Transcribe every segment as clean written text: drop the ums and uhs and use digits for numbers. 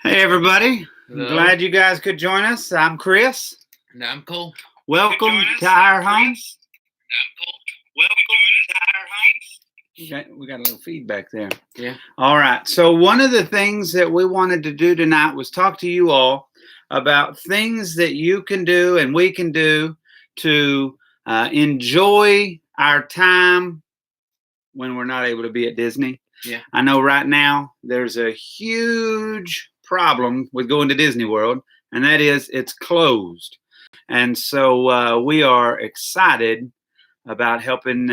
Hey everybody, Hello. glad you guys could join us. I'm Chris. And I'm Cole. Welcome to our home. We got a little feedback there. Yeah. All right. So one of the things that we wanted to do tonight was talk to you all about things that you can do and we can do to enjoy our time when we're not able to be at Disney. Yeah. I know right now there's a huge problem with going to Disney World, and that is it's closed. And so we are excited about helping,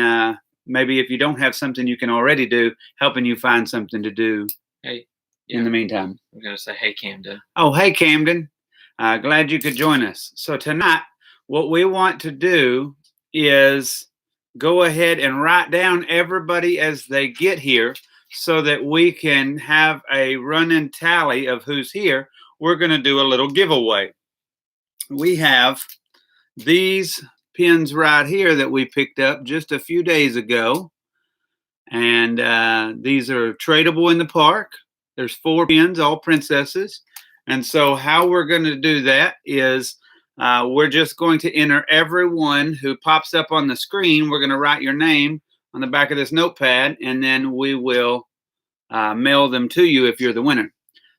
maybe if you don't have something you can already do, helping you find something to do Hey. in the meantime. I'm going to say, hey, Camden. Oh, hey, Camden. Glad you could join us. So tonight, what we want to do is go ahead and write down everybody as they get here so that we can have a running tally of who's here. We're going to do a little giveaway. We have these pins right here that we picked up just a few days ago. And these are tradable in the park. There's 4 pins, all princesses. And so how we're going to do that is we're just going to enter everyone who pops up on the screen. We're going to write your name on the back of this notepad, and then we will mail them to you if you're the winner.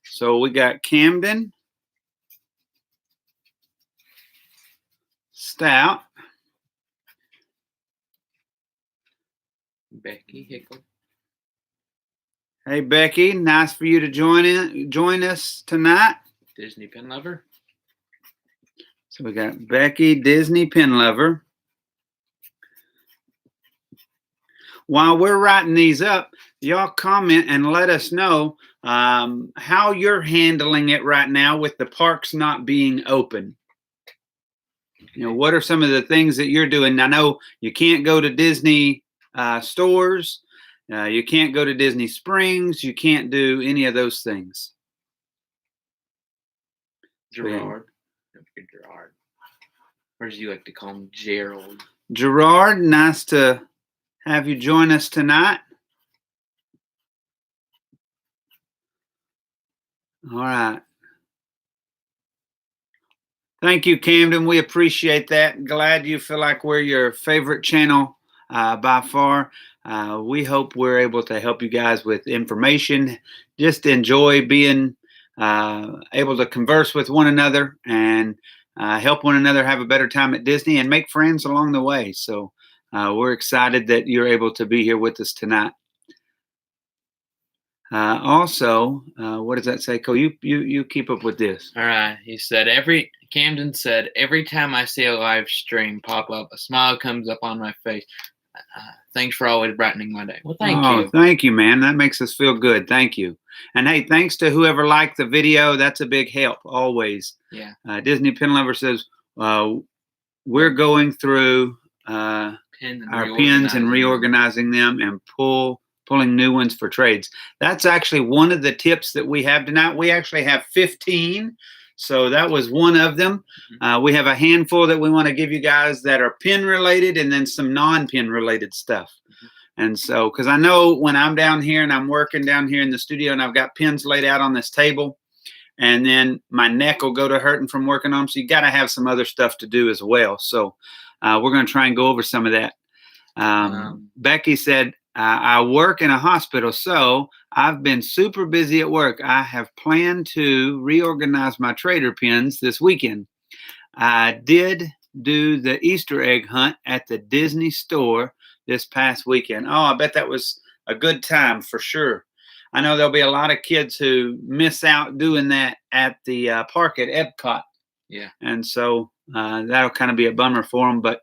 So we got Camden, Stout, Becky Hickle. Hey Becky, nice for you to join us tonight. Disney Pin Lover. So we got Becky, Disney Pin Lover. While we're writing these up, y'all comment and let us know how you're handling it right now with the parks not being open. You know, what are some of the things that you're doing? I know you can't go to Disney stores. You can't go to Disney Springs. You can't do any of those things. Gerard. Don't forget Gerard. Or as you like to call him, Gerald. Gerard, nice to have you join us tonight. All right. Thank you, Camden. We appreciate that. Glad you feel like we're your favorite channel by far. We hope we're able to help you guys with information. Just enjoy being able to converse with one another and help one another have a better time at Disney and make friends along the way. So we're excited that you're able to be here with us tonight. Also, what does that say, Cole? You keep up with this. All right. Camden said, every time I see a live stream pop up, a smile comes up on my face. Thanks for always brightening my day. Well, thank you. Thank you, man. That makes us feel good. Thank you. And hey, thanks to whoever liked the video. That's a big help always. Yeah. Disney Pin Lover says, we're going through our pins and reorganizing them and pulling new ones for trades. That's actually one of the tips that we have tonight. We actually have 15. So that was one of them. We have a handful that we want to give you guys that are pin related and then some non-pin related stuff. And so, because I know when I'm down here and I'm working down here in the studio and I've got pins laid out on this table, and then my neck will go to hurting from working on them. So you got to have some other stuff to do as well. So we're going to try and go over some of that. Becky said, I work in a hospital, so I've been super busy at work. I have planned to reorganize my trader pins this weekend. I did do the Easter egg hunt at the Disney store this past weekend. Oh, I bet that was a good time for sure. I know there'll be a lot of kids who miss out doing that at the park at Epcot. Yeah. And so that'll kind of be a bummer for them, but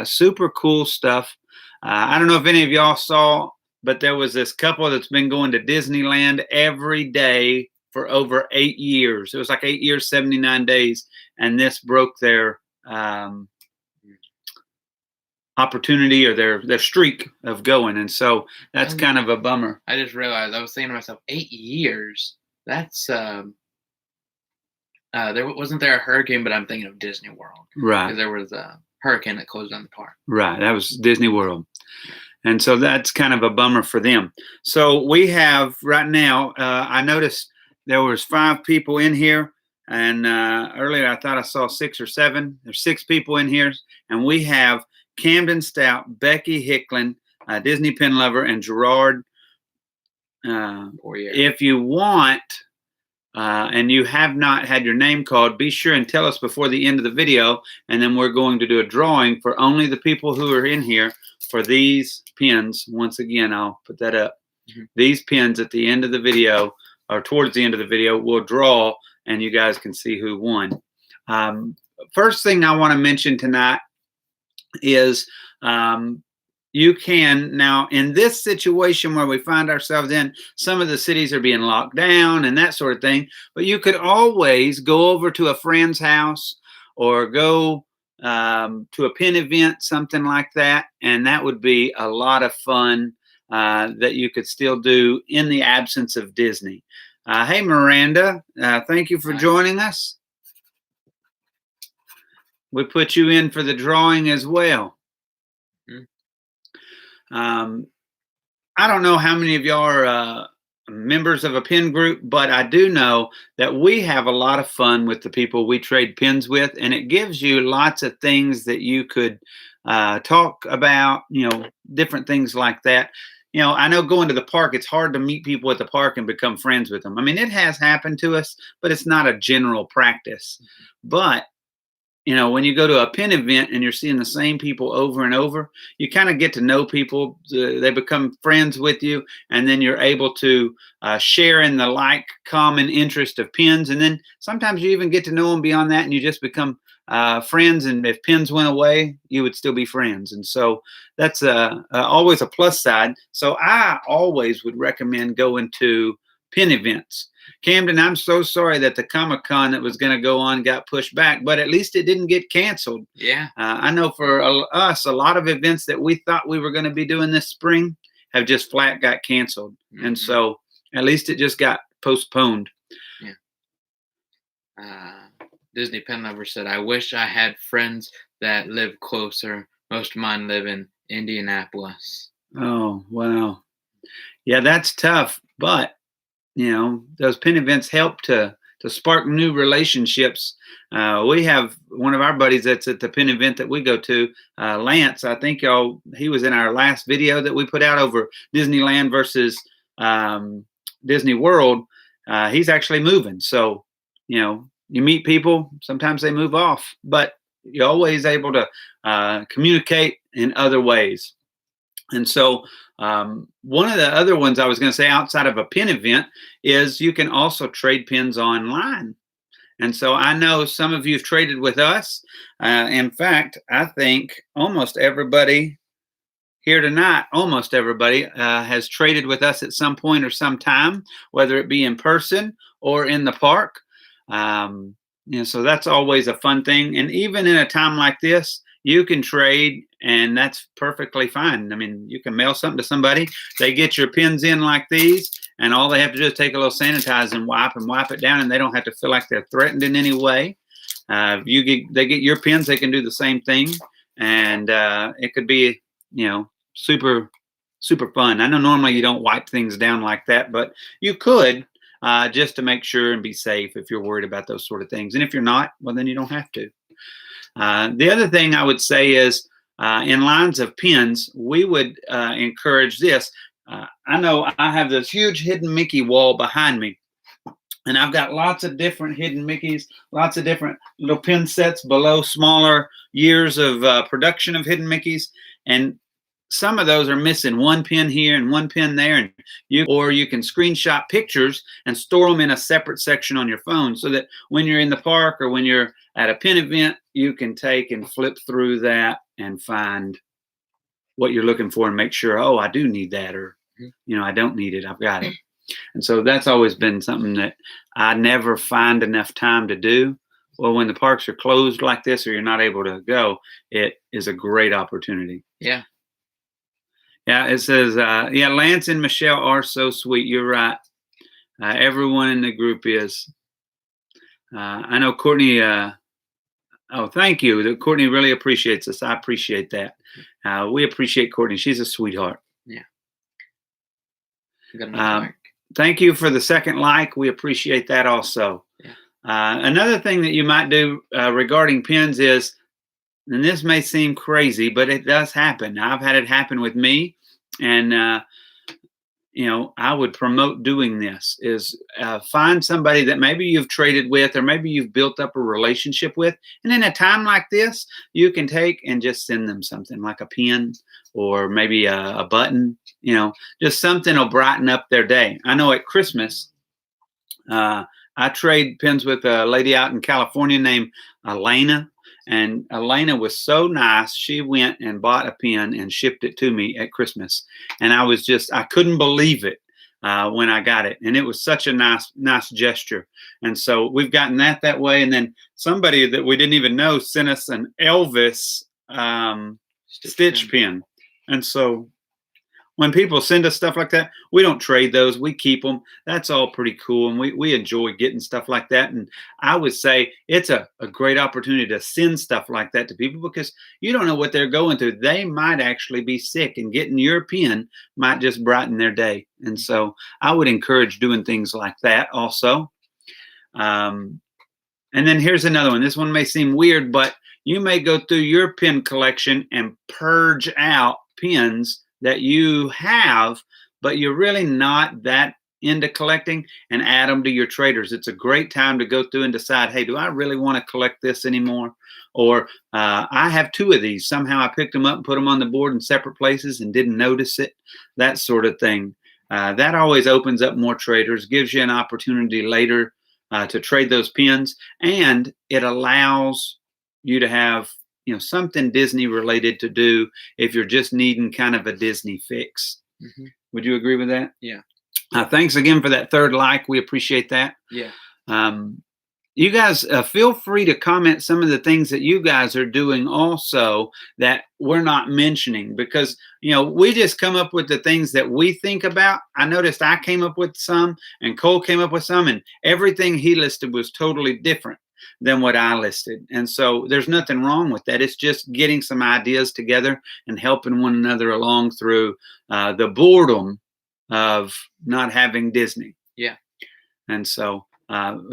super cool stuff. I don't know if any of y'all saw, but there was this couple that's been going to Disneyland every day for over 8 years. It was like 8 years, 79 days. And this broke their opportunity or their streak of going. And so that's kind of a bummer. I just realized, I was saying to myself, 8 years. That's, wasn't there a hurricane, but I'm thinking of Disney World. Right. Because there was a hurricane that closed down the park. Right. That was Disney World. And so that's kind of a bummer for them. So we have right now, I noticed there was 5 people in here, and earlier I thought I saw 6 or 7. There's 6 people in here, and we have Camden Stout, Becky Hicklin, Disney Pen Lover, and Gerard. If you want, and you have not had your name called, be sure and tell us before the end of the video, and then we're going to do a drawing for only the people who are in here for these pens. Once again, I'll put that up. These pens at the end of the video, or towards the end of the video, we'll draw, and you guys can see who won. First thing I want to mention tonight is you can now, in this situation where we find ourselves in, some of the cities are being locked down and that sort of thing, but you could always go over to a friend's house or go to a pen event, something like that, and that would be a lot of fun that you could still do in the absence of Disney. Hey, Miranda, thank you for joining us. We put you in for the drawing as well. I don't know how many of y'all are members of a pen group, but I do know that we have a lot of fun with the people we trade pens with, and it gives you lots of things that you could talk about, different things like that. I know going to the park, it's hard to meet people at the park and become friends with them. I mean, it has happened to us, but it's not a general practice. But when you go to a pen event and you're seeing the same people over and over, you kind of get to know people. They become friends with you, and then you're able to share in the common interest of pens. And then sometimes you even get to know them beyond that, and you just become friends. And if pens went away, you would still be friends. And so that's always a plus side. So I always would recommend going to pen events. Camden, I'm so sorry that the Comic-Con that was going to go on got pushed back, but at least it didn't get canceled. Yeah. I know for us, a lot of events that we thought we were going to be doing this spring have just flat got canceled. And so at least it just got postponed. Yeah. Disney Pen Lover said, I wish I had friends that live closer. Most of mine live in Indianapolis. Oh, wow. Yeah, that's tough. But those pen events help to spark new relationships. We have one of our buddies that's at the pen event that we go to, Lance. I think he was in our last video that we put out over Disneyland versus Disney World. He's actually moving. So, you meet people, sometimes they move off, but you're always able to communicate in other ways. And so one of the other ones I was going to say outside of a pen event is you can also trade pens online. And so I know some of you have traded with us. In fact, I think almost everybody here tonight, has traded with us at some point or some time, whether it be in person or in the park. So that's always a fun thing. And even in a time like this, you can trade, and that's perfectly fine. I mean, you can mail something to somebody. They get your pens in like these, and all they have to do is take a little sanitizer and wipe it down, and they don't have to feel like they're threatened in any way. They get your pens, they can do the same thing, and it could be, super, super fun. I know normally you don't wipe things down like that, but you could just to make sure and be safe if you're worried about those sort of things. And if you're not, well, then you don't have to. The other thing I would say is in lines of pens, we would encourage this. I know I have this huge hidden Mickey wall behind me, and I've got lots of different hidden Mickeys, lots of different little pen sets below smaller years of production of hidden Mickeys. And some of those are missing one pin here and one pin there, and you can screenshot pictures and store them in a separate section on your phone so that when you're in the park or when you're at a pen event, you can take and flip through that and find what you're looking for and make sure, oh, I do need that, or I don't need it, I've got it. And so that's always been something that I never find enough time to do. Well, when the parks are closed like this or you're not able to go, it is a great opportunity. Yeah. Yeah, it says, Lance and Michelle are so sweet. You're right. Everyone in the group is. I know Courtney, thank you. Courtney really appreciates us. I appreciate that. We appreciate Courtney. She's a sweetheart. Yeah. thank you for the second like. We appreciate that also. Yeah. Another thing that you might do regarding pins is, and this may seem crazy, but it does happen. I've had it happen with me, and I would promote doing this is find somebody that maybe you've traded with or maybe you've built up a relationship with. And in a time like this, you can take and just send them something like a pin or maybe a button, just something will brighten up their day. I know at Christmas, I trade pins with a lady out in California named Elena. And Elena was so nice. She went and bought a pin and shipped it to me at Christmas. And I couldn't believe it when I got it. And it was such a nice gesture. And so we've gotten that way. And then somebody that we didn't even know sent us an Elvis stitch pin. And so when people send us stuff like that, we don't trade those. We keep them. That's all pretty cool. And we enjoy getting stuff like that. And I would say it's a great opportunity to send stuff like that to people because you don't know what they're going through. They might actually be sick, and getting your pin might just brighten their day. And so I would encourage doing things like that also. And then here's another one. This one may seem weird, but you may go through your pin collection and purge out pins that you have, but you're really not that into collecting, and add them to your traders. It's a great time to go through and decide, hey, do I really want to collect this anymore? Or I have 2 of these. Somehow I picked them up and put them on the board in separate places and didn't notice it. That sort of thing. That always opens up more traders, gives you an opportunity later to trade those pins, and it allows you to have something Disney related to do if you're just needing kind of a Disney fix. Mm-hmm. Would you agree with that? Yeah. Thanks again for that third like. We appreciate that. Yeah. You guys feel free to comment some of the things that you guys are doing also that we're not mentioning, because we just come up with the things that we think about. I noticed I came up with some and Cole came up with some, and everything he listed was totally different than what I listed. And so there's nothing wrong with that. It's just getting some ideas together and helping one another along through the boredom of not having Disney. Yeah. And so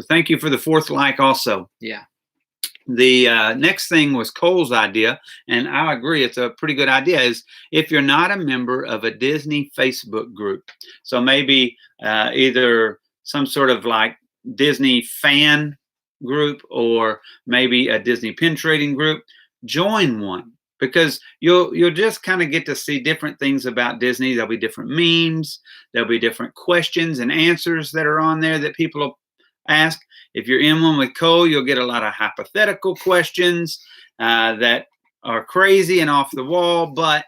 thank you for the 4th like also. Yeah. The next thing was Cole's idea, and I agree, it's a pretty good idea, is if you're not a member of a Disney Facebook group, so maybe either some sort of like Disney fan group or maybe a Disney pin trading group, join one, because you'll just kind of get to see different things about Disney. There'll be different memes, there'll be different questions and answers that are on there that people will ask. If you're in one with Cole, you'll get a lot of hypothetical questions that are crazy and off the wall, but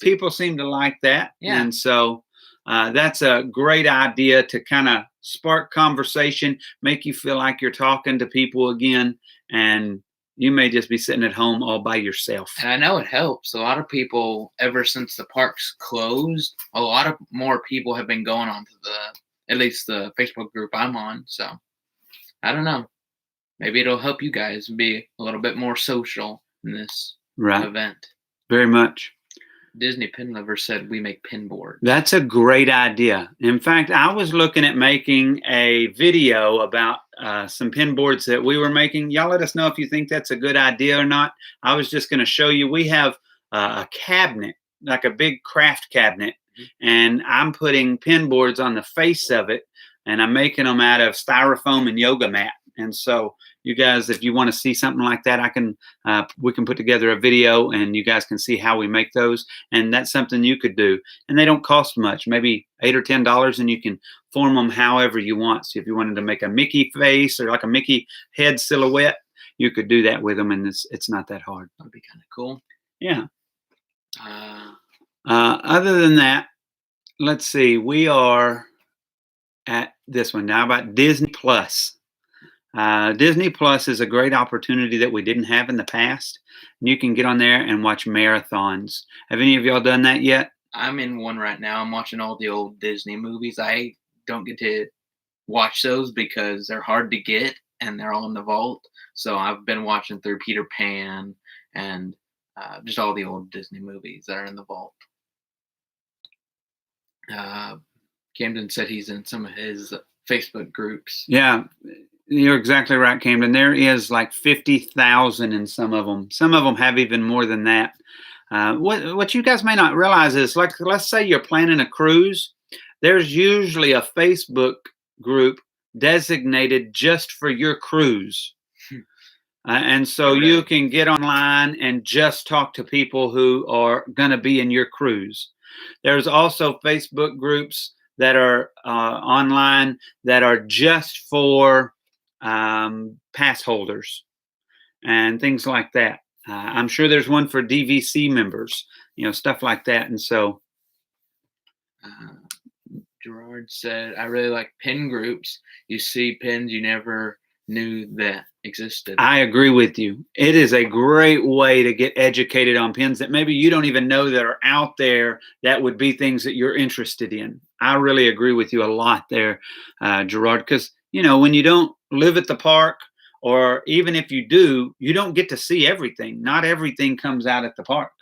people seem to like that. Yeah. And so that's a great idea to kind of spark conversation, make you feel like you're talking to people again, and you may just be sitting at home all by yourself. And I know it helps. A lot of people, ever since the parks closed, a lot of more people have been going on to at least the Facebook group I'm on. So I don't know. Maybe it'll help you guys be a little bit more social in this event. Very much. Disney Pin Lover said we make pin boards. That's a great idea. In fact, I was looking at making a video about some pin boards that we were making. Y'all let us know if you think that's a good idea or not. I was just going to show you. We have a cabinet, like a big craft cabinet, and I'm putting pin boards on the face of it, and I'm making them out of styrofoam and yoga mat. And so you guys, if you want to see something like that, we can put together a video and you guys can see how we make those. And that's something you could do. And they don't cost much, maybe $8 or $10, and you can form them however you want. So if you wanted to make a Mickey face or like a Mickey head silhouette, you could do that with them, and it's not that hard. That'd be kind of cool. Yeah. Other than that, let's see. We are at this one now about Disney Plus. Disney Plus is a great opportunity that we didn't have in the past. And you can get on there and watch marathons. Have any of y'all done that yet? I'm in one right now. I'm watching all the old Disney movies. I don't get to watch those because they're hard to get and they're all in the vault. So I've been watching through Peter Pan and just all the old Disney movies that are in the vault. Camden said he's in some of his Facebook groups. Yeah, you're exactly right, Camden. There is like 50,000 in some of them. Some of them have even more than that. What you guys may not realize is, like, let's say you're planning a cruise. There's usually a Facebook group designated just for your cruise. And so you can get online and just talk to people who are going to be in your cruise. There's also Facebook groups that are online that are just for pass holders and things like that. I'm sure there's one for DVC members, stuff like that. And so Gerard said, I really like pin groups. You see pins you never knew that existed. I agree with you. It is a great way to get educated on pins that maybe you don't even know that are out there that would be things that you're interested in. I really agree with you a lot there, Gerard, because, when you don't live at the park, or even if you do, you don't get to see everything. Not everything comes out at the park.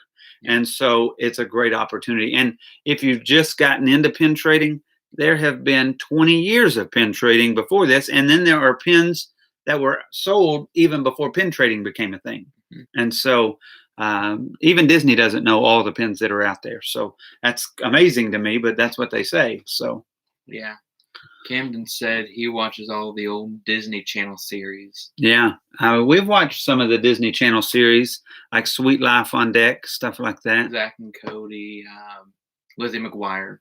And so it's a great opportunity. And if you've just gotten into pin trading, there have been 20 years of pin trading before this. And then there are pins that were sold even before pin trading became a thing. And so even Disney doesn't know all the pins that are out there. So that's amazing to me, but that's what they say. So, yeah. Camden said he watches all the old Disney Channel series. Yeah, we've watched some of the Disney Channel series, like Sweet Life on Deck, stuff like that. Zack and Cody, Lizzie McGuire.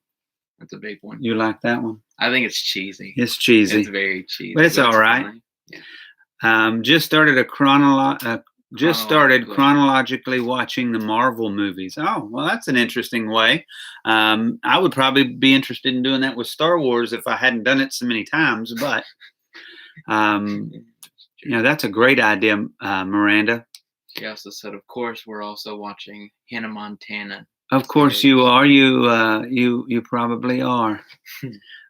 That's a big one. You like that one? I think it's cheesy. It's cheesy. It's very cheesy. But it's all right. Yeah. Just started chronologically watching the Marvel movies. Oh, well, that's an interesting way. I would probably be interested in doing that with Star Wars if I hadn't done it so many times. But, that's a great idea, Miranda. She also said, of course, we're also watching Hannah Montana. Of course you are. You probably are.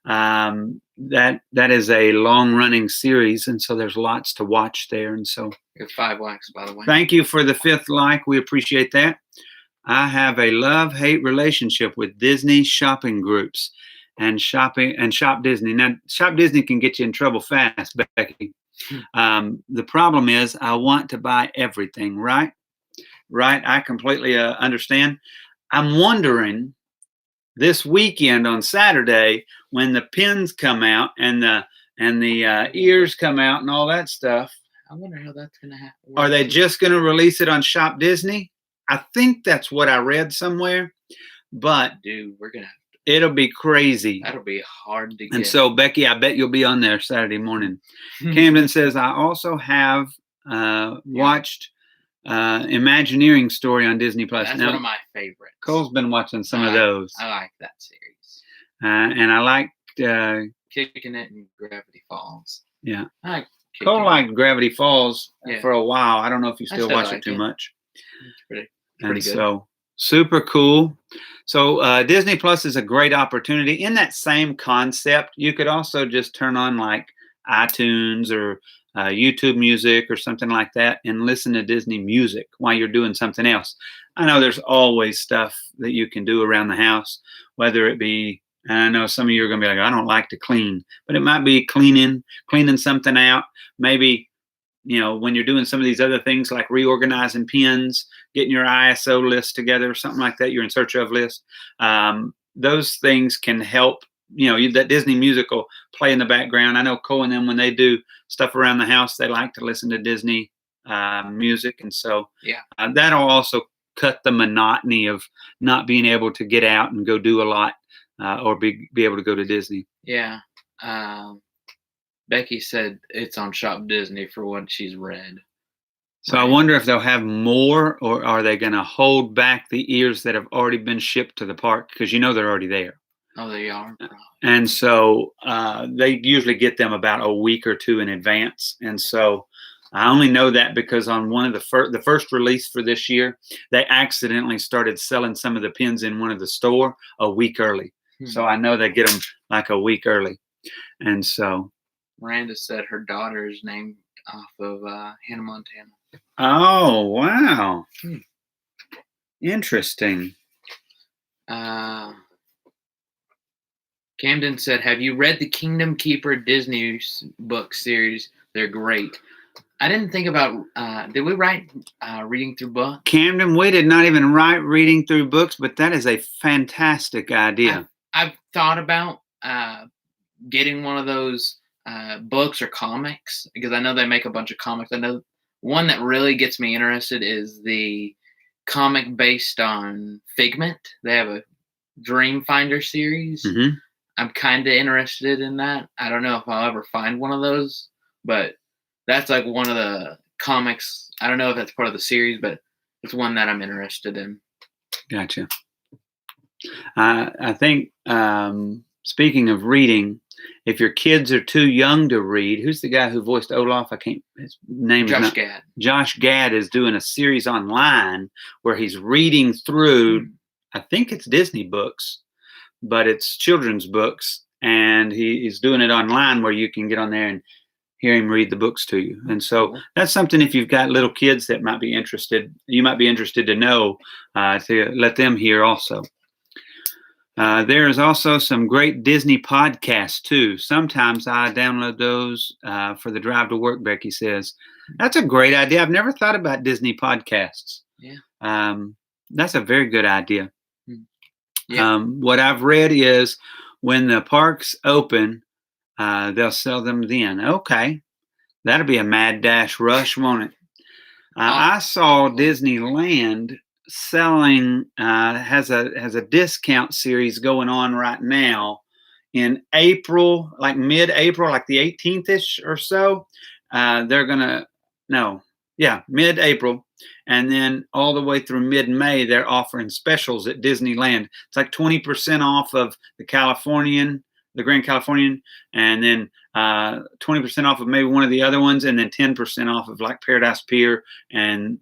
That is a long-running series, and so there's lots to watch there. And so, we have 5 likes, by the way. Thank you for the 5th like. We appreciate that. I have a love-hate relationship with Disney shopping groups and Shop Disney. Now, Shop Disney can get you in trouble fast, Becky. The problem is I want to buy everything, right? Right. I completely understand. I'm wondering this weekend on Saturday when the pins come out and the ears come out and all that stuff. I wonder how that's going to happen. Are they just going to release it on Shop Disney? I think that's what I read somewhere. But dude, we're gonna. It'll be crazy. That'll be hard to get. And so, Becky, I bet you'll be on there Saturday morning. Camden says, I also have watched Imagineering Story on Disney Plus. That's now, one of my favorites. Cole's been watching some of those. I like that series. And I liked Kicking It and Gravity Falls. Yeah. I like Cole liked Gravity Falls for a while. I don't know if you still watch it too much. It's pretty good. So super cool. So Disney Plus is a great opportunity. In that same concept, you could also just turn on like iTunes or YouTube Music or something like that and listen to Disney music while you're doing something else. I know there's always stuff that you can do around the house, whether it be, and I know some of you are going to be like, I don't like to clean, but it might be cleaning something out. Maybe, when you're doing some of these other things like reorganizing pins, getting your ISO list together, something like that, you're in search of list. Those things can help. That Disney music will play in the background. I know Cole and them, when they do stuff around the house, they like to listen to Disney music. And so that'll also cut the monotony of not being able to get out and go do a lot or be able to go to Disney. Yeah. Becky said it's on Shop Disney for what she's read. So I wonder if they'll have more, or are they going to hold back the ears that have already been shipped to the park? Because they're already there. Oh, they are. And so they usually get them about a week or two in advance. And so I only know that because on one of the first release for this year, they accidentally started selling some of the pins in one of the store a week early. So I know they get them like a week early. And so Miranda said her daughter is named off of Hannah Montana. Oh, wow. Interesting. Camden said, "Have you read the Kingdom Keeper Disney book series? They're great." I didn't think about. Did we write reading through books? Camden, we did not even write reading through books, but that is a fantastic idea. I've thought about getting one of those books or comics, because I know they make a bunch of comics. I know one that really gets me interested is the comic based on Figment. They have a Dream Finder series. Mm-hmm. I'm kind of interested in that. I don't know if I'll ever find one of those, but that's like one of the comics. I don't know if that's part of the series, but it's one that I'm interested in. Gotcha. I think, speaking of reading, if your kids are too young to read, who's the guy who voiced Olaf? His name is Josh Gad. Josh Gad is doing a series online where he's reading through, I think it's Disney books, but it's children's books, and he's doing it online where you can get on there and hear him read the books to you. And so that's something, if you've got little kids that might be interested, you might be interested to know, to let them hear also. There is also some great Disney podcasts too. Sometimes I download those for the drive to work, Becky says. That's a great idea. I've never thought about Disney podcasts. Yeah. That's a very good idea. Yeah. What I've read is when the parks open, they'll sell them then. Okay. That'll be a mad dash rush, won't it? I saw Disneyland selling, has a discount series going on right now in April, like mid-April, like the 18th-ish or so. They're going to, mid-April. And then all the way through mid-May, they're offering specials at Disneyland. It's like 20% off of the Grand Californian, and then 20% off of maybe one of the other ones, and then 10% off of like Paradise Pier, and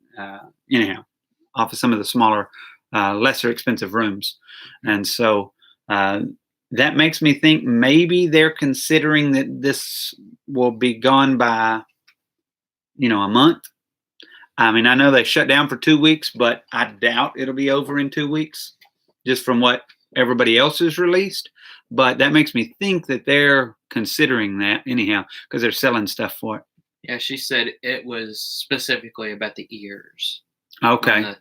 off of some of the smaller, lesser expensive rooms. And so that makes me think maybe they're considering that this will be gone by, a month. I mean, I know they shut down for 2 weeks, but I doubt it'll be over in 2 weeks, just from what everybody else has released. But that makes me think that they're considering that anyhow, because they're selling stuff for it. Yeah, she said it was specifically about the ears. Okay.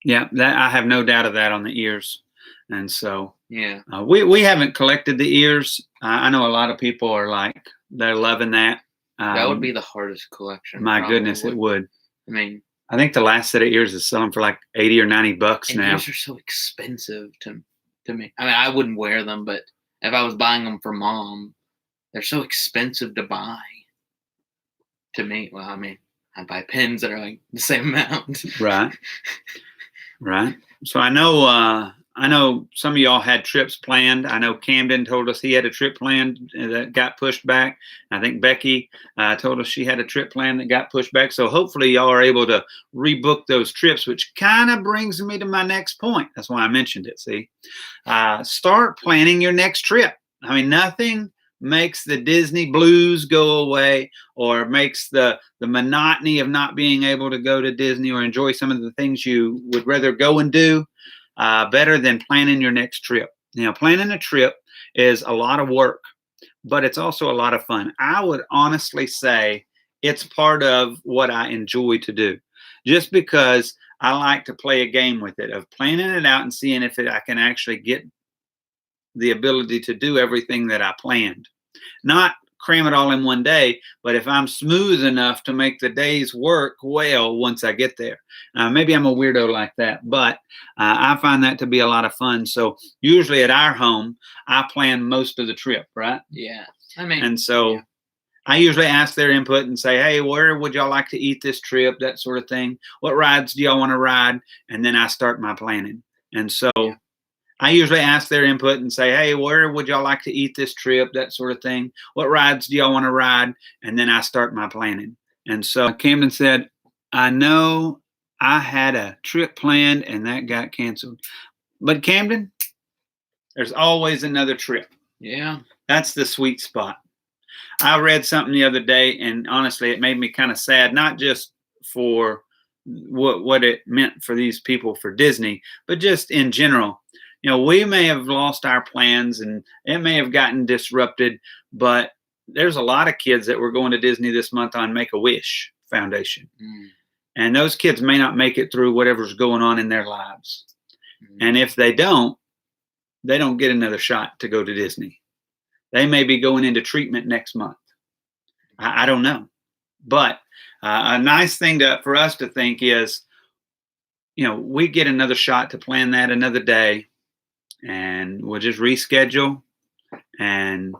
Yeah, that I have no doubt of that on the ears. And so yeah, we haven't collected the ears. I know a lot of people are like, they're loving that. That would be the hardest collection. My goodness, it would. I mean, I think the last set of ears is selling for like $80 or $90 now. Ears are so expensive to me. I mean, I wouldn't wear them, but if I was buying them for Mom, they're so expensive to buy. To me, well, I mean, I buy pins that are like the same amount. Right. So I know some of y'all had trips planned. I know Camden told us he had a trip planned that got pushed back. I think Becky told us she had a trip planned that got pushed back. So hopefully y'all are able to rebook those trips, which kind of brings me to my next point. That's why I mentioned it. See, start planning your next trip. I mean, nothing makes the Disney blues go away, or makes the monotony of not being able to go to Disney or enjoy some of the things you would rather go and do better than planning your next trip. Planning a trip is a lot of work, but it's also a lot of fun. I would honestly say it's part of what I enjoy to do, just because I like to play a game with it, of planning it out and seeing if I can actually get the ability to do everything that I planned. Not cram it all in one day, but if I'm smooth enough to make the days work well once I get there. Maybe I'm a weirdo like that, but I find that to be a lot of fun. So usually at our home, I plan most of the trip, right? Yeah. I mean, and so I usually ask their input and say, hey, where would y'all like to eat this trip? That sort of thing. What rides do y'all want to ride? And then I start my planning. And so I usually ask their input and say, hey, where would y'all like to eat this trip? That sort of thing. What rides do y'all want to ride? And then I start my planning. And so Camden said, I know I had a trip planned and that got canceled. But Camden, there's always another trip. Yeah. That's the sweet spot. I read something the other day, and honestly, it made me kind of sad, not just for what it meant for these people for Disney, but just in general. we may have lost our plans and it may have gotten disrupted, but there's a lot of kids that were going to Disney this month on Make-A-Wish Foundation. And those kids may not make it through whatever's going on in their lives. And if they don't get another shot to go to Disney. They may be going into treatment next month. I don't know. But a nice thing for us to think is, we get another shot to plan that another day, and we'll just reschedule and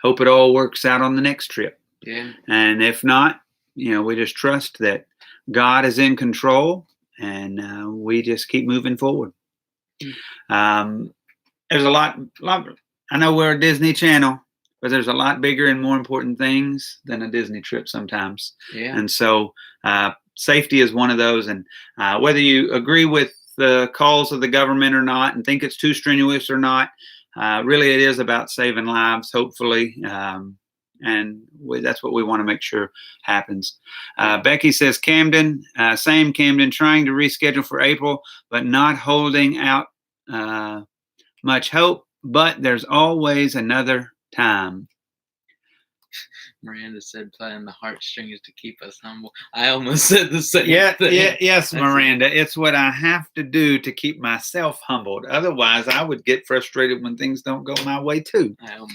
hope it all works out on the next trip. Yeah. And if not, we just trust that God is in control, and we just keep moving forward. There's a lot. I know we're a Disney Channel, but there's a lot bigger and more important things than a Disney trip sometimes. Yeah. And so safety is one of those. And whether you agree with the calls of the government or not and think it's too strenuous or not, really it is about saving lives, hopefully. And that's what we want to make sure happens. Becky says, Camden, same Camden, trying to reschedule for April, but not holding out much hope. But there's always another time. Miranda said, playing the heartstrings to keep us humble. I almost said the same thing. Yes, Miranda. It's what I have to do to keep myself humbled. Otherwise, I would get frustrated when things don't go my way too. I almost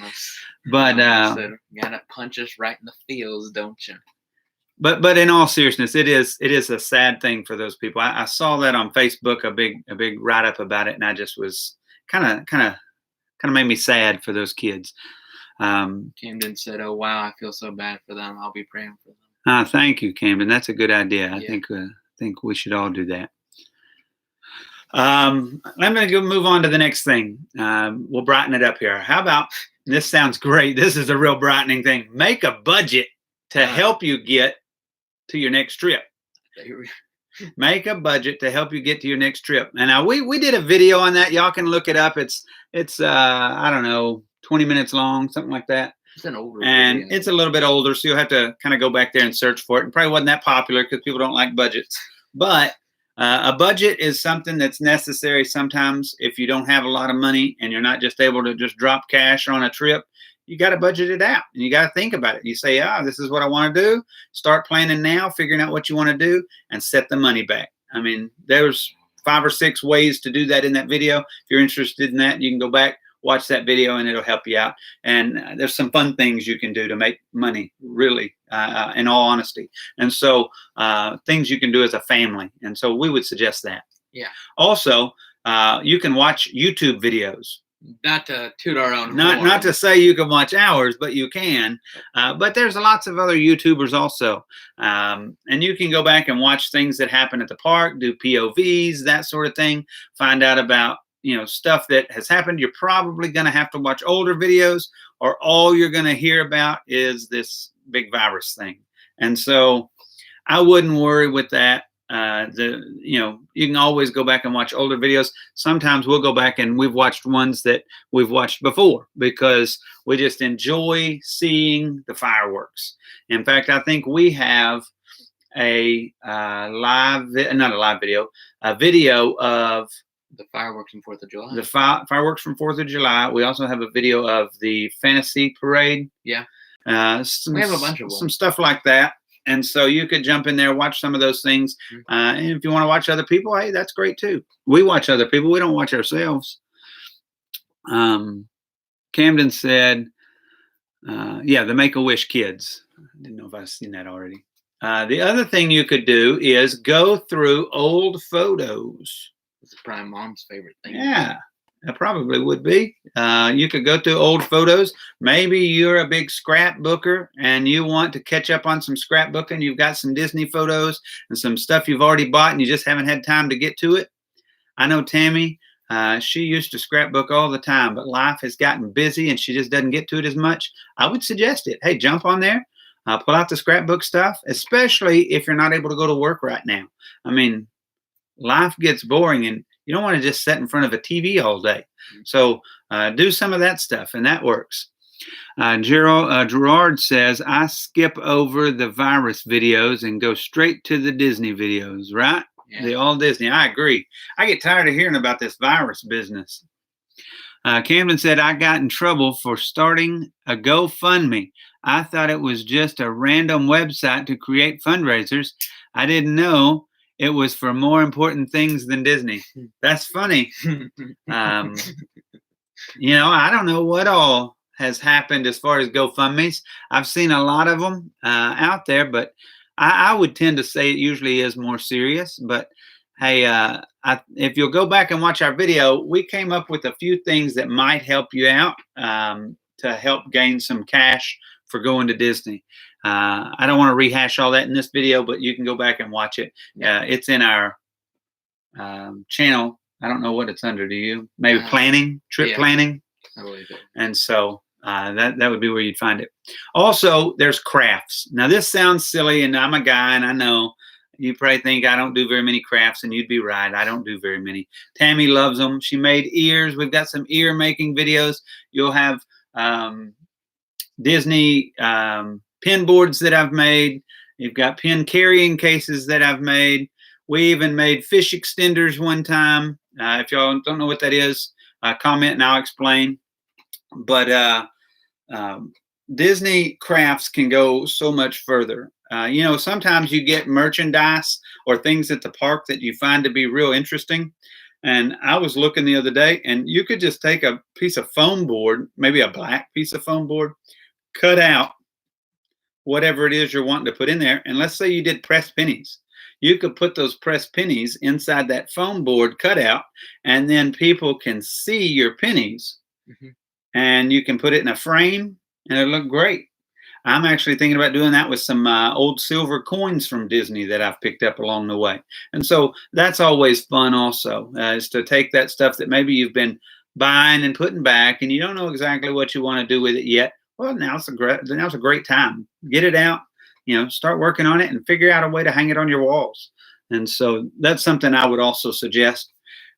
said, you gotta punch us right in the feels, don't you? But in all seriousness, it is a sad thing for those people. I saw that on Facebook, a big write up about it, and I just was kind of made me sad for those kids. Camden said, "Oh wow, I feel so bad for them. I'll be praying for them." Thank you, Camden. That's a good idea. I think we should all do that. I'm going to move on to the next thing. We'll brighten it up here. How about this? Sounds great. This is a real brightening thing. Make a budget to help you get to your next trip. Make a budget to help you get to your next trip. And we did a video on that. Y'all can look it up. It's I don't know, 20 minutes long, something like that. It's an older and video. It's a little bit older, so you'll have to kind of go back there and search for it. And probably wasn't that popular because people don't like budgets. But a budget is something that's necessary sometimes if you don't have a lot of money and you're not just able to just drop cash on a trip. You got to budget it out and you got to think about it. You say, this is what I want to do. Start planning now, figuring out what you want to do, and set the money back. I mean, there's 5 or 6 ways to do that in that video. If you're interested in that, you can go back, watch that video, and it'll help you out. And there's some fun things you can do to make money, really, in all honesty. And so things you can do as a family. And so we would suggest that. Yeah. Also, you can watch YouTube videos. Not to toot our own horn. Not to say you can watch ours, but you can. But there's lots of other YouTubers also. And you can go back and watch things that happen at the park, do POVs, that sort of thing. Find out about, stuff that has happened. You're probably going to have to watch older videos, or all you're going to hear about is this big virus thing. And so I wouldn't worry with that. You can always go back and watch older videos. Sometimes we'll go back and we've watched ones that we've watched before because we just enjoy seeing the fireworks. In fact, I think we have a video of the fireworks from 4th of July. The fireworks from 4th of July. We also have a video of the fantasy parade. Yeah. We have a bunch of them. Some stuff like that. And so you could jump in there, watch some of those things. And if you want to watch other people, hey, that's great too. We watch other people. We don't watch ourselves. Camden said, the Make-A-Wish kids. I didn't know if I've seen that already. The other thing you could do is go through old photos. It's probably Mom's favorite thing. Yeah. It probably would be. You could go through old photos. Maybe you're a big scrapbooker and you want to catch up on some scrapbooking. You've got some Disney photos and some stuff you've already bought and you just haven't had time to get to it. I know Tammy, she used to scrapbook all the time, but life has gotten busy and she just doesn't get to it as much. I would suggest it. Hey, jump on there. Pull out the scrapbook stuff, especially if you're not able to go to work right now. I mean, life gets boring and you don't want to just sit in front of a TV all day. So do some of that stuff, and that works. Gerard says, I skip over the virus videos and go straight to the Disney videos, right? The all Disney. I agree. I get tired of hearing about this virus business. Camden said, I got in trouble for starting a GoFundMe. I thought it was just a random website to create fundraisers. I didn't know it was for more important things than Disney. That's funny. I don't know what all has happened as far as GoFundMes. I've seen a lot of them out there, but I would tend to say it usually is more serious. But hey, if you'll go back and watch our video, we came up with a few things that might help you out to help gain some cash for going to Disney. I don't want to rehash all that in this video, but you can go back and watch it. It's in our channel. I don't know what it's under. Do you? Maybe planning, trip planning. I believe it. And so that would be where you'd find it. Also, there's crafts. Now, this sounds silly, and I'm a guy, and I know you probably think I don't do very many crafts, and you'd be right. I don't do very many. Tammy loves them. She made ears. We've got some ear making videos. You'll have Disney pin boards that I've made. You've got pin carrying cases that I've made. We even made fish extenders one time. If y'all don't know what that is, comment and I'll explain. But Disney crafts can go so much further. Sometimes you get merchandise or things at the park that you find to be real interesting. And I was looking the other day, and you could just take a piece of foam board, maybe a black piece of foam board, cut out whatever it is you're wanting to put in there. And let's say you did pressed pennies. You could put those pressed pennies inside that foam board cutout, and then people can see your pennies. Mm-hmm. And you can put it in a frame, and it'll look great. I'm actually thinking about doing that with some old silver coins from Disney that I've picked up along the way. And so that's always fun also, is to take that stuff that maybe you've been buying and putting back, and you don't know exactly what you want to do with it yet. Well, now's a great time. Get it out, start working on it and figure out a way to hang it on your walls. And so that's something I would also suggest.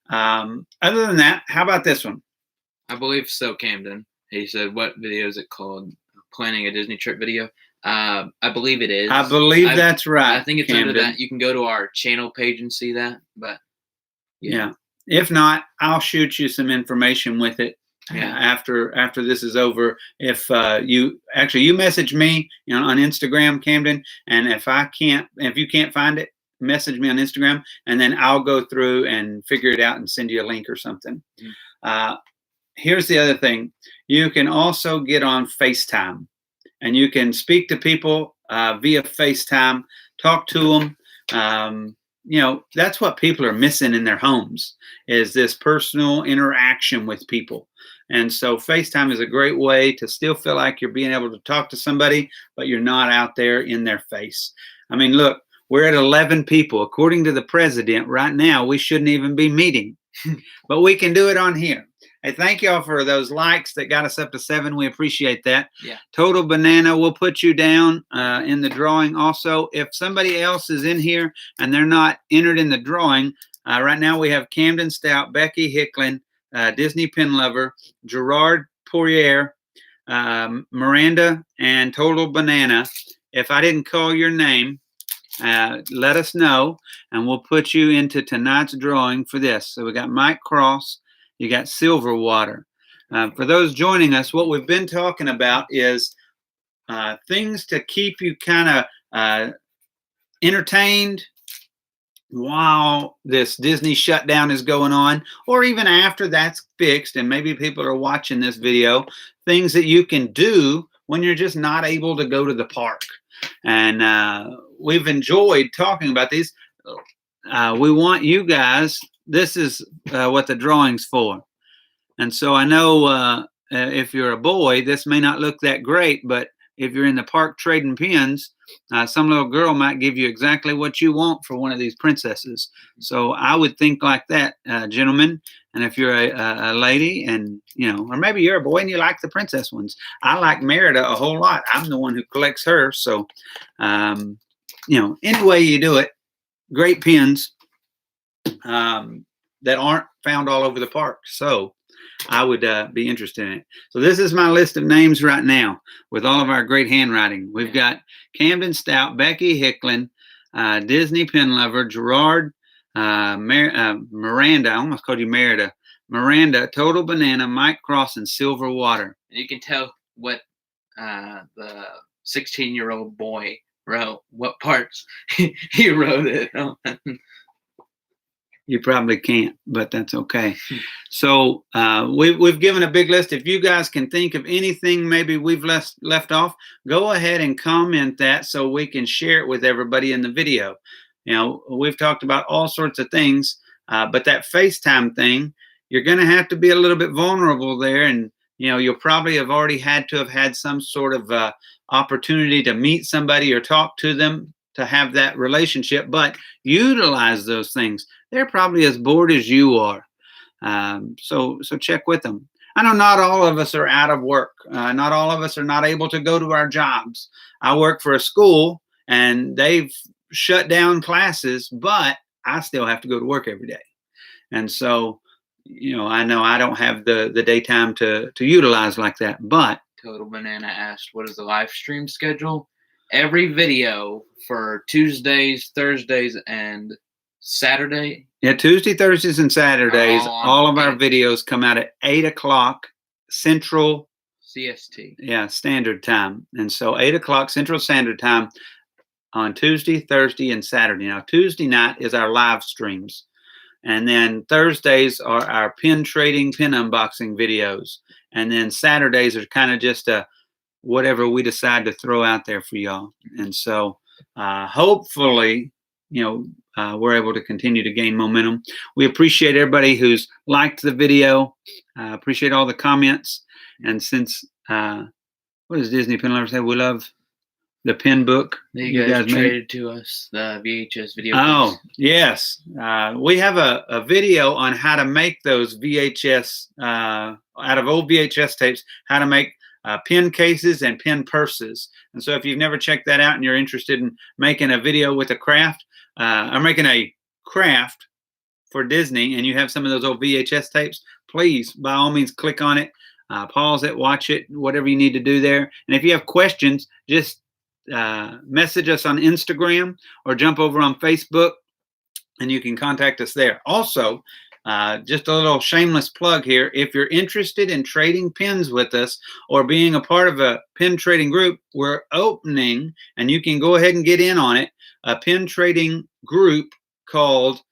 Other than that, how about this one? I believe so, Camden. He said, what video is it called? Planning a Disney trip video. I believe it is. I believe that's right. I think it's Camden. Under that. You can go to our channel page and see that. But yeah. If not, I'll shoot you some information with it after this is over. If you message me on Instagram, Camden, and if you can't find it, message me on Instagram, and then I'll go through and figure it out and send you a link or something. Mm-hmm. Here's the other thing. You can also get on FaceTime, and you can speak to people via FaceTime, talk to them. That's what people are missing in their homes, is this personal interaction with people. And so FaceTime is a great way to still feel like you're being able to talk to somebody, but you're not out there in their face. I mean, look, we're at 11 people. According to the president, right now, we shouldn't even be meeting, but we can do it on here. Hey, thank y'all for those likes that got us up to 7. We appreciate that. Yeah. Total Banana, we'll put you down in the drawing also. If somebody else is in here and they're not entered in the drawing, right now we have Camden Stout, Becky Hicklin, Disney Pin Lover, Gerard Poirier, Miranda, and Total Banana. If I didn't call your name, let us know, and we'll put you into tonight's drawing for this. So we got Mike Cross. You got Silver Water. For those joining us, what we've been talking about is things to keep you kind of entertained while this Disney shutdown is going on, or even after that's fixed and maybe people are watching this video, things that you can do when you're just not able to go to the park. And we've enjoyed talking about these. We want you guys, this is what the drawing's for. And so I know if you're a boy, this may not look that great, but if you're in the park trading pins, some little girl might give you exactly what you want for one of these princesses. So I would think like that, gentlemen. And if you're a lady and, or maybe you're a boy and you like the princess ones. I like Merida a whole lot. I'm the one who collects her. So, any way you do it, great pins that aren't found all over the park. So I would be interested in it. So this is my list of names right now with all of our great handwriting. We've got Camden Stout, Becky Hicklin, Disney Pin Lover, Gerard Miranda. I almost called you Merida. Miranda, Total Banana, Mike Cross, and Silver Water. You can tell what the 16-year-old boy wrote, what parts he wrote it on. You probably can't, but that's okay. So we've given a big list. If you guys can think of anything maybe we've left off, go ahead and comment that so we can share it with everybody in the video. You know, we've talked about all sorts of things, but that FaceTime thing, you're going to have to be a little bit vulnerable there. And, you know, you'll probably have already had to have had some sort of opportunity to meet somebody or talk to them to have that relationship, but utilize those things. They're probably as bored as you are. So check with them. I know not all of us are out of work. Not all of us are not able to go to our jobs. I work for a school and they've shut down classes, but I still have to go to work every day. And so, you know I don't have the daytime to utilize like that, but Total Banana asked, what is the live stream schedule? Every video for Tuesdays, Thursdays, and Saturday. Yeah, Tuesday, Thursdays, and Saturdays, all of our videos come out at 8 o'clock Central CST. Yeah, Standard Time. And so 8 o'clock Central Standard Time on Tuesday, Thursday, and Saturday. Now, Tuesday night is our live streams. And then Thursdays are our pin trading, pin unboxing videos. And then Saturdays are kind of just whatever we decide to throw out there for y'all. And so hopefully, we're able to continue to gain momentum. We appreciate everybody who's liked the video. Appreciate all the comments. And since, what does Disney Pin Lover say? We love the pin book. You guys traded to us the VHS video. Oh, yes. We have a video on how to make those VHS, out of old VHS tapes, how to make pin cases and pin purses. And so if you've never checked that out and you're interested in making a video with a craft, or making a craft for Disney, and you have some of those old VHS tapes, please, by all means, click on it, pause it, watch it, whatever you need to do there. And if you have questions, just message us on Instagram or jump over on Facebook and you can contact us there. Also, just a little shameless plug here. If you're interested in trading pins with us or being a part of a pin trading group, we're opening, and you can go ahead and get in on it, a pin trading group called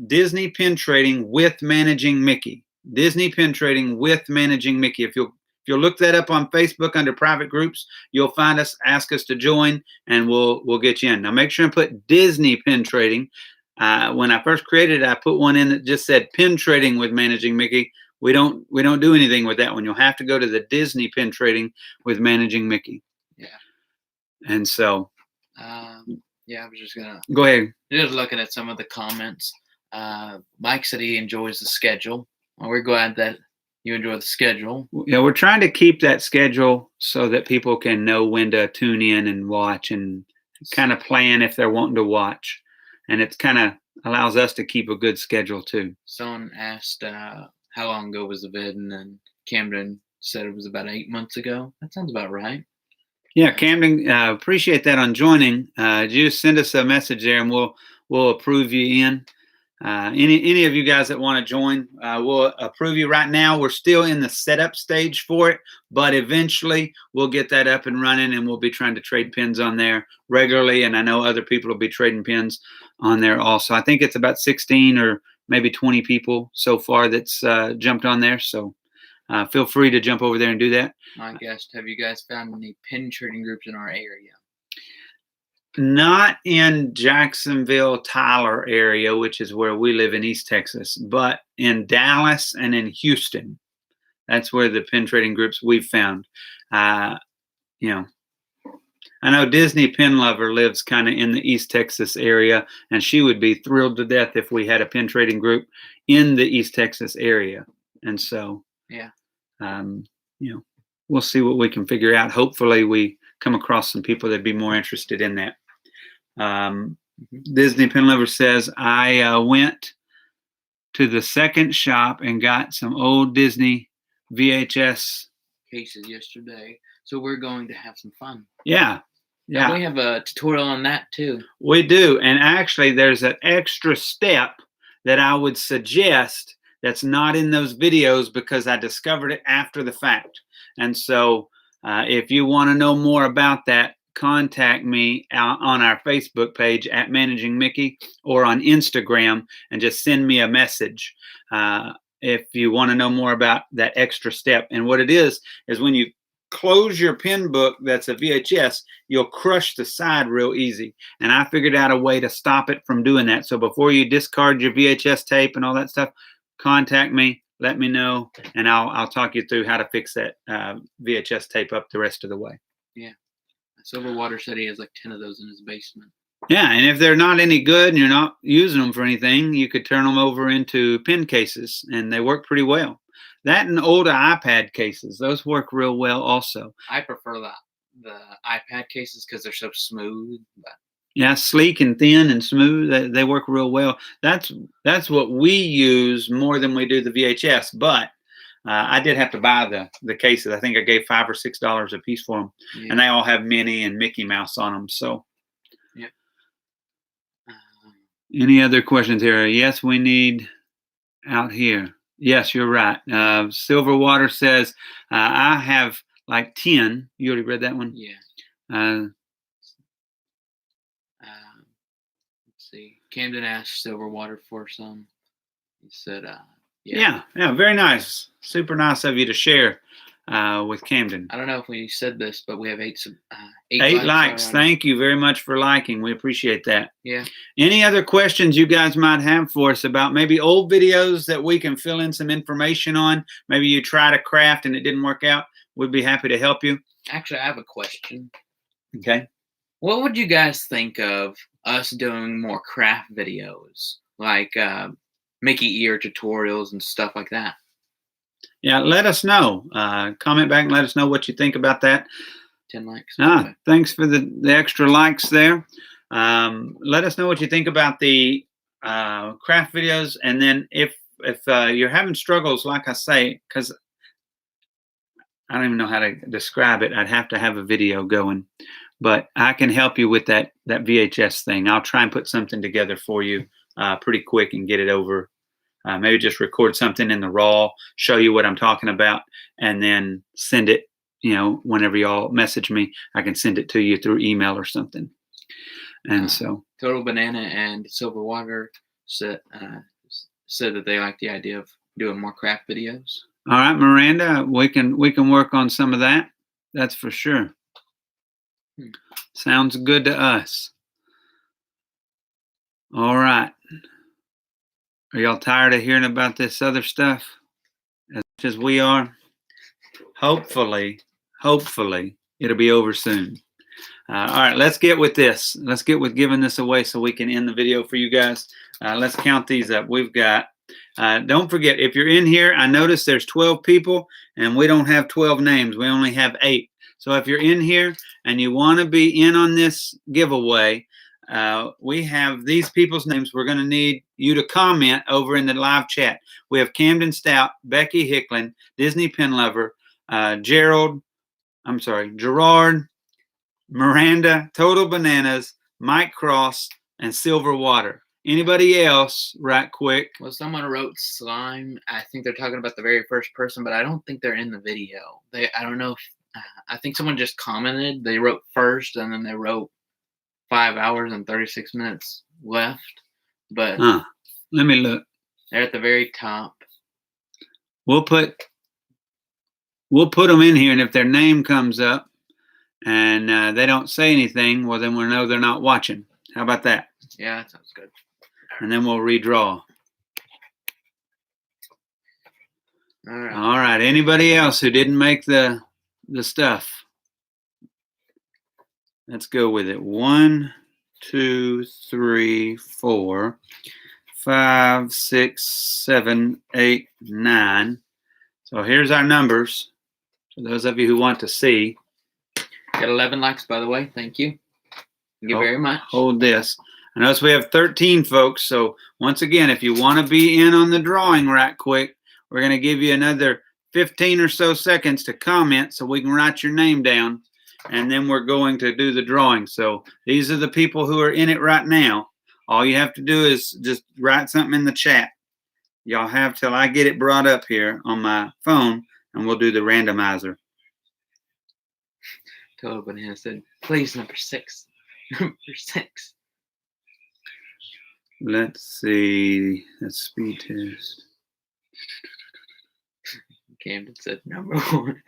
Disney Pin Trading with Managing Mickey. Disney Pin Trading with Managing Mickey. If you'll look that up on Facebook under private groups, you'll find us, ask us to join, and we'll get you in. Now make sure and put Disney Pin Trading. When I first created it, I put one in that just said Pin Trading with Managing Mickey. We don't do anything with that one. You'll have to go to the Disney Pin Trading with Managing Mickey. Yeah. And so. Yeah, I was just gonna go ahead. Just looking at some of the comments. Mike said he enjoys the schedule. Well, we're glad that you enjoy the schedule. Yeah, we're trying to keep that schedule so that people can know when to tune in and watch and kind of plan if they're wanting to watch. And it kind of allows us to keep a good schedule too. Someone asked how long ago was the vid, and then Camden said it was about 8 months ago. That sounds about right. Yeah, Camden, appreciate that on joining. Just send us a message there, and we'll approve you in. Any of you guys that want to join, we'll approve you. Right now, we're still in the setup stage for it, but eventually we'll get that up and running, and we'll be trying to trade pins on there regularly. And I know other people will be trading pins on there also. I think it's about 16 or maybe 20 people so far that's jumped on there. So feel free to jump over there and do that. My guest, have you guys found any pin trading groups in our area? Not in Jacksonville, Tyler area, which is where we live in East Texas, but in Dallas and in Houston. That's where the pin trading groups we've found. I know Disney Pin Lover lives kind of in the East Texas area, and she would be thrilled to death if we had a pin trading group in the East Texas area. And so, yeah, we'll see what we can figure out. Hopefully we come across some people that'd be more interested in that. Disney Pin Lover says, I went to the second shop and got some old Disney VHS cases yesterday. So we're going to have some fun. Yeah. Yeah. We have a tutorial on that too. We do. And actually, there's an extra step that I would suggest that's not in those videos because I discovered it after the fact. And so if you want to know more about that, contact me on our Facebook page at Managing Mickey or on Instagram and just send me a message if you want to know more about that extra step. And what it is when you close your pen book that's a VHS, you'll crush the side real easy. And I figured out a way to stop it from doing that. So before you discard your VHS tape and all that stuff, contact me, let me know, and I'll talk you through how to fix that VHS tape up the rest of the way. Yeah. Silverwater said he has like 10 of those in his basement. Yeah, and if they're not any good and you're not using them for anything, you could turn them over into pen cases, and they work pretty well. That and older iPad cases, those work real well also. I prefer the iPad cases because they're so smooth. But yeah, sleek and thin and smooth. They work real well. That's what we use more than we do the VHS. But I did have to buy the cases. I think I gave $5 or $6 a piece for them, and they all have Minnie and Mickey Mouse on them. So, yeah. Any other questions here? Yes, we need out here. Yes, you're right. Silverwater says, I have like 10. You already read that one? Yeah. Let's see. Camden asked Silverwater for some. He said, yeah, very nice. Super nice of you to share with Camden. I don't know if we said this, but we have eight likes. Thank you very much for liking. We appreciate that. Yeah. Any other questions you guys might have for us about maybe old videos that we can fill in some information on? Maybe you tried a craft and it didn't work out. We'd be happy to help you. Actually, I have a question. Okay. What would you guys think of us doing more craft videos, like Mickey ear tutorials and stuff like that? Yeah, let us know. Comment back and let us know what you think about that. 10 likes. Okay. Thanks for the extra likes there. Let us know what you think about the craft videos. And then if you're having struggles, like I say, because I don't even know how to describe it. I'd have to have a video going. But I can help you with that VHS thing. I'll try and put something together for you pretty quick and get it over. Maybe just record something in the raw, show you what I'm talking about, and then send it, whenever y'all message me, I can send it to you through email or something. And so Total Banana and Silverwater said that they like the idea of doing more craft videos. All right, Miranda, we can work on some of that. That's for sure. Sounds good to us. All right. Are y'all tired of hearing about this other stuff as much as we are? Hopefully, it'll be over soon. All right, let's get with this. Let's get with giving this away so we can end the video for you guys. Let's count these up. We've got, don't forget, if you're in here, I noticed there's 12 people, and we don't have 12 names. We only have 8. So if you're in here and you want to be in on this giveaway, we have these people's names. We're going to need you to comment over in the live chat. We have Camden Stout, Becky Hicklin, Disney Pen Lover, Gerard, Miranda, Total Bananas, Mike Cross, and Silverwater. Anybody else, right quick? Well, someone wrote Slime. I think they're talking about the very first person, but I don't think they're in the video. I don't know if, I think someone just commented. They wrote first, and then they wrote 5 hours and 36 minutes left. But let me look. They're at the very top. We'll put them in here, and if their name comes up and they don't say anything, well, then we'll know they're not watching. How about that? Yeah, that sounds good. And then we'll redraw. All right. All right. Anybody else who didn't make the stuff? Let's go with it. 1, 2, 3, 4, 5, 6, 7, 8, 9. So here's our numbers for those of you who want to see. Got 11 likes, by the way. Thank you. Thank you very much. Hold this. I notice we have 13 folks. So once again, if you want to be in on the drawing right quick, we're going to give you another 15 or so seconds to comment so we can write your name down. and then we're going to do the drawing. So these are the people who are in it right now. All you have to do is just write something in the chat. Y'all have till I get it brought up here on my phone, and we'll do the randomizer. Total Banana said, please, number 6. Number 6. Let's see. That's speed test. Camden said, number 1.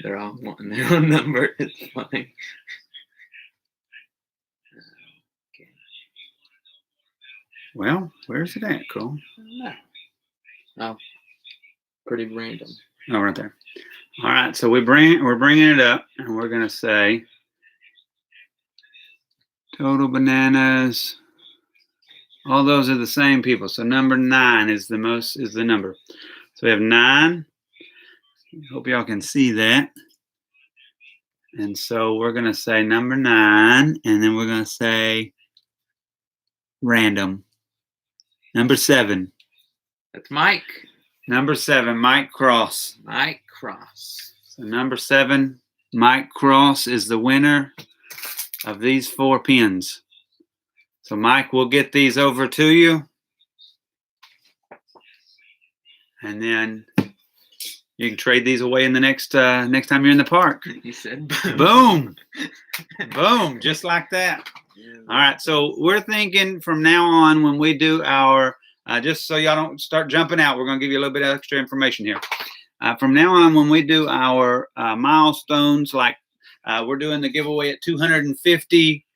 They're all wanting their own number. It's funny. Okay. Well, where's it at, Cole? Oh, pretty random. Oh, right there. All right, so we're bringing it up, and we're gonna say total bananas. All those are the same people. So number 9 is the number. So we have 9. Hope y'all can see that. And so we're gonna say number 9, and then we're gonna say random. Number 7. That's Mike. Number 7, Mike Cross. Mike Cross. So number 7, Mike Cross is the winner of these 4 pins. So Mike, we'll get these over to you. And then you can trade these away in the next time you're in the park. He said boom. Boom, just like that. Yeah. All right, so we're thinking from now on when we do our just so y'all don't start jumping out, we're going to give you a little bit of extra information here. From now on, when we do our milestones, like we're doing the giveaway at 250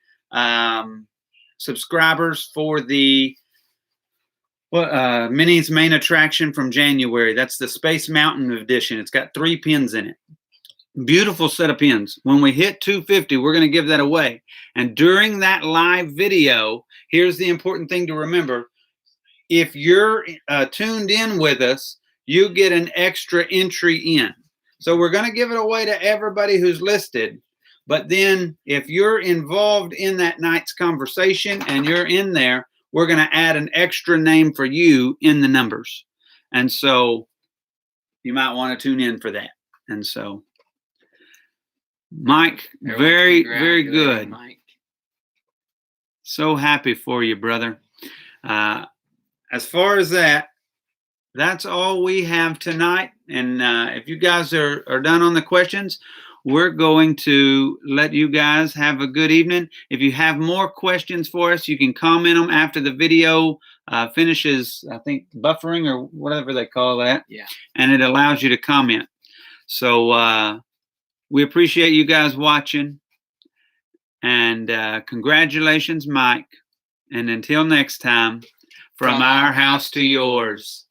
subscribers for the Minnie's main attraction from January. That's the Space Mountain edition. It's got 3 pins in it. Beautiful set of pins. When we hit 250, we're going to give that away. And during that live video, here's the important thing to remember. If you're tuned in with us, you get an extra entry in. So we're going to give it away to everybody who's listed. But then if you're involved in that night's conversation and you're in there, we're going to add an extra name for you in the numbers. And so you might want to tune in for that. And so, Mike, very, very good. Mike. So happy for you, brother. As far as that, that's all we have tonight. And if you guys are done on the questions, we're going to let you guys have a good evening. If you have more questions for us, you can comment them after the video finishes, I think, buffering or whatever they call that. Yeah. And it allows you to comment. So we appreciate you guys watching. And congratulations, Mike. And until next time, from our house to yours.